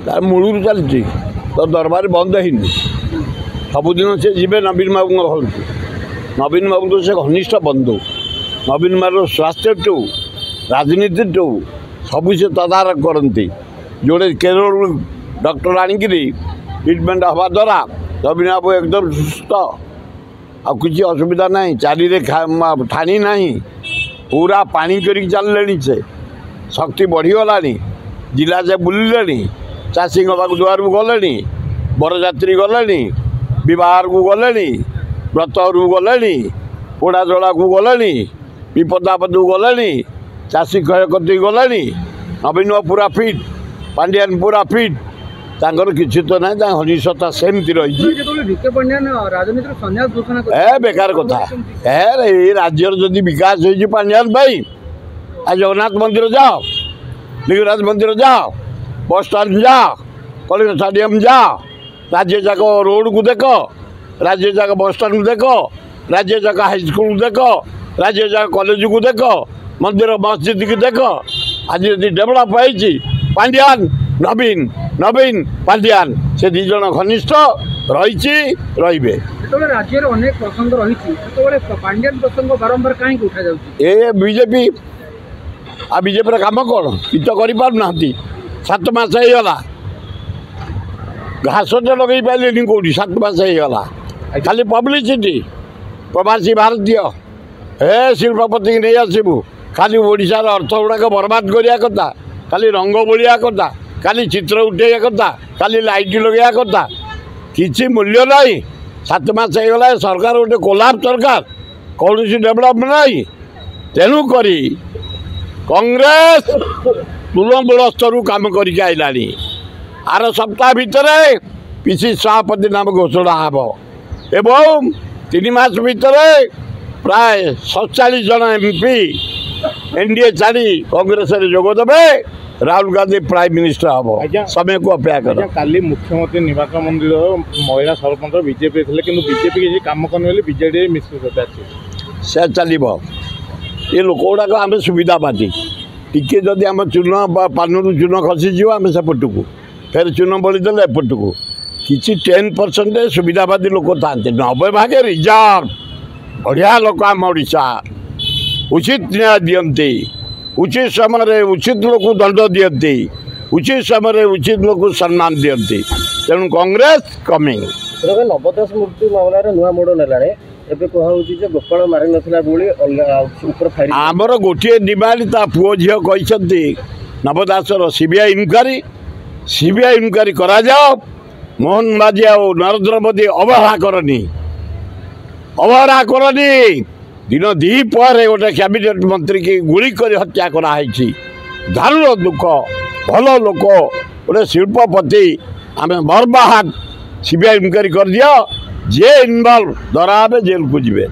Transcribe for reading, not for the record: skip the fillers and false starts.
ତାର ମୂଳରୁ ଚାଲିଛି ତ ଦରବାର ବନ୍ଦ ହେଇନି। ସବୁଦିନ ସେ ଯିବେ ନବୀନ ବାବୁଙ୍କ ଘରକୁ। ନବୀନ ବାବୁ ତ ସେ ଘନିଷ୍ଠ ବନ୍ଧୁ। ନବୀନ ବାବୁର ସ୍ୱାସ୍ଥ୍ୟଠୁ ରାଜନୀତିଠୁ ସବୁ ସେ ତଦାରଖ କରନ୍ତି। ଯୋଡ଼େ କେରଳରୁ ଡକ୍ଟର ଆଣିକିରି ଟ୍ରିଟମେଣ୍ଟ ହେବା ଦ୍ୱାରା ନବୀନ ବାବୁ ଏକଦମ ସୁସ୍ଥ, ଆଉ କିଛି ଅସୁବିଧା ନାହିଁ। ଚାରିରେ ଠାଣି ନାହିଁ, ପୁରା ପାଣି କରିକି ଚାଲିଲେଣି। ସେ ଶକ୍ତି ବଢ଼ିଗଲାଣି। ଜିଲ୍ଲା ସେ ବୁଲିଲେଣି, ଚାଷୀଙ୍କ ପାଖକୁ ଦୁଆରକୁ ଗଲେଣି, ବରଯାତ୍ରୀ ଗଲେଣି, ବିବାହକୁ ଗଲେଣି, ବ୍ରତରୁ ଗଲେଣି, ପୋଡ଼ା ଜଳାକୁ ଗଲେଣି, ବିପଦ ଆପଦକୁ ଗଲେଣି, ଚାଷୀ କ୍ଷୟକ୍ଷତି ଗଲେଣି। ନବୀନ ବାବୁ ପୁରା ଫିଟ୍, ପାଣ୍ଡିଆନ ପୁରା ଫିଟ୍। ତାଙ୍କର କିଛି ତ ନାହିଁ, ତାଙ୍କ ଘନିଷ୍ଠତା ସେମିତି ରହିଛି। ବେକାର କଥା। ଏଇ ରାଜ୍ୟର ଯଦି ବିକାଶ ହେଇଛି ପାଣ୍ଡିଆନ ପାଇଁ, ଆଉ ଜଗନ୍ନାଥ ମନ୍ଦିର ଯାଅ, ଲିଙ୍ଗରାଜ ମନ୍ଦିର ଯାଅ, ବସଷ୍ଟାଣ୍ଡ ଯାଅ, କଳିଙ୍ଗ ଷ୍ଟାଡ଼ିୟମ୍ ଯାଅ, ରାଜ୍ୟ ଯାକ ରୋଡ଼କୁ ଦେଖ, ରାଜ୍ୟ ଯାକ ବସଷ୍ଟାଣ୍ଡକୁ ଦେଖ, ରାଜ୍ୟ ଯାକ ହାଇସ୍କୁଲକୁ ଦେଖ, ରାଜ୍ୟ ଯାକ କଲେଜକୁ ଦେଖ, ମନ୍ଦିର ମସଜିଦକୁ ଦେଖ। ଆଜି ଯଦି ଡେଭଲପ୍ ହେଇଛି ପାଣ୍ଡିଆନ ନବୀନ, ନବୀନ ପାଣ୍ଡିଆନ, ସେ ଦୁଇ ଜଣ ଘନିଷ୍ଠ ରହିଛି, ରହିବେ। ରାଜ୍ୟରେ ଅନେକ ପ୍ରସଙ୍ଗ ରହିଛି, ସେତେବେଳେ ପାଣ୍ଡିଆନ ପ୍ରସଙ୍ଗ ବାରମ୍ବାର କାହିଁକି ଉଠାଯାଉଛି? ଏ ବିଜେପି ଆଉ ବିଜେପିର କାମ କ'ଣ? କିଛି ତ କରିପାରୁନାହାନ୍ତି। 7 ମାସ ହେଇଗଲା, ଘାସଟେ ଲଗେଇ ପାରିଲେନି କେଉଁଠି। 7 ମାସ ହେଇଗଲା, ଖାଲି ପବ୍ଲିସିଟି। ପ୍ରବାସୀ ଭାରତୀୟ ଶିଳ୍ପପତିକି ନେଇ ଆସିବୁ, ଖାଲି ଓଡ଼ିଶାର ଅର୍ଥ ଗୁଡ଼ାକ ବର୍ବାଦ କରିବା କଥା, ଖାଲି ରଙ୍ଗ ବୋଳିବା କଥା, ଖାଲି ଚିତ୍ର ଉଠେଇବା କଥା, ଖାଲି ଲାଇଟ୍ ଲଗେଇବା କଥା। କିଛି ମୂଲ୍ୟ ନାହିଁ। 7 ମାସ ହେଇଗଲା, ସରକାର ଗୋଟେ କୋଲାପ୍ ସରକାର, କୌଣସି ଡେଭଲପ୍ ନାହିଁ। ତେଣୁକରି କଂଗ୍ରେସ ତୃଣମୂଳ ସ୍ତରରୁ କାମ କରିକି ଆଇଲାଣି। ଆର ସପ୍ତାହ ଭିତରେ ପିସି ସଭାପତି ନାମ ଘୋଷଣା ହେବ ଏବଂ 3 ମାସ ଭିତରେ ପ୍ରାୟ 47 ଜଣ MP NDA ଛାଡ଼ି କଂଗ୍ରେସରେ ଯୋଗ ଦେବେ। ରାହୁଲ ଗାନ୍ଧୀ ପ୍ରାଇମ୍ ମିନିଷ୍ଟର ହେବ। ସମୟକୁ ଅପେକ୍ଷା କର। କାଲି ମୁଖ୍ୟମନ୍ତ୍ରୀ ନିବାସ ମନ୍ଦିର ମହିଳା ସରପଞ୍ଚ ବିଜେପି ଥିଲେ, କିନ୍ତୁ ବିଜେପି କିଛି କାମ କରୁନି ବୋଲି ବିଜେଡି ମିଶ୍ରିତ ଅଛି। ସେ ଚାଲିବ। ଏ ଲୋକ ଗୁଡ଼ାକ ଆମେ ସୁବିଧାବାଦୀ। ଟିକେ ଯଦି ଆମ ଚୂନ ବା ପାନରୁ ଚୂନ ଖସିଯିବ ଆମେ ସେପଟକୁ, ଫେର ଚୂନ ବଳିଦେଲେ ଏପଟକୁ। କିଛି 10% ସୁବିଧାବାଦୀ ଲୋକ ଥାଆନ୍ତି, 90% ରିଜର୍ଭ ବଢ଼ିଆ ଲୋକ। ଆମ ଓଡ଼ିଶା ଉଚିତ ନ୍ୟାୟ ଦିଅନ୍ତି, ଉଚିତ ସମୟରେ ଉଚିତ ଲୋକକୁ ଦଣ୍ଡ ଦିଅନ୍ତି, ଉଚିତ ସମୟରେ ଉଚିତ ଲୋକକୁ ସମ୍ମାନ ଦିଅନ୍ତି। ତେଣୁ କଂଗ୍ରେସ କମିଂ। ନବଦାସ ମୃତ୍ୟୁ ମାମଲାରେ ନୂଆ ମୋଡ଼ ନେଲାଣି। ଏବେ କୁହାଯାଉଛି ଯେ ଗୋପାଳ ମାରିନଥିଲା ବୋଲି ଆମର ଗୋଟିଏ ଡିମାଣ୍ଡ। ତା ପୁଅ ଝିଅ କହିଛନ୍ତି ନବଦାସର CBI ଇନକ୍ୱାରି କରାଯାଉ। ମୋହନ ମାଝୀ ଆଉ ନରେନ୍ଦ୍ର ମୋଦି ଅବହେଳା କରନି। ଦିନ 2 ପରେ ଗୋଟେ କ୍ୟାବିନେଟ୍ ମନ୍ତ୍ରୀକି ଗୁଳି କରି ହତ୍ୟା କରାହେଇଛି। ଦାରୁଣ ଦୁଃଖ। ଭଲ ଲୋକ, ଗୋଟେ ଶିଳ୍ପପତି। ଆମେ ବର୍ବାଦ। CBI ଇନକ୍ୱାରି କରିଦିଅ, ଯିଏ ଇନଭଲ୍ଭ ଧରା ହେବେ, ଜେଲକୁ ଯିବେ।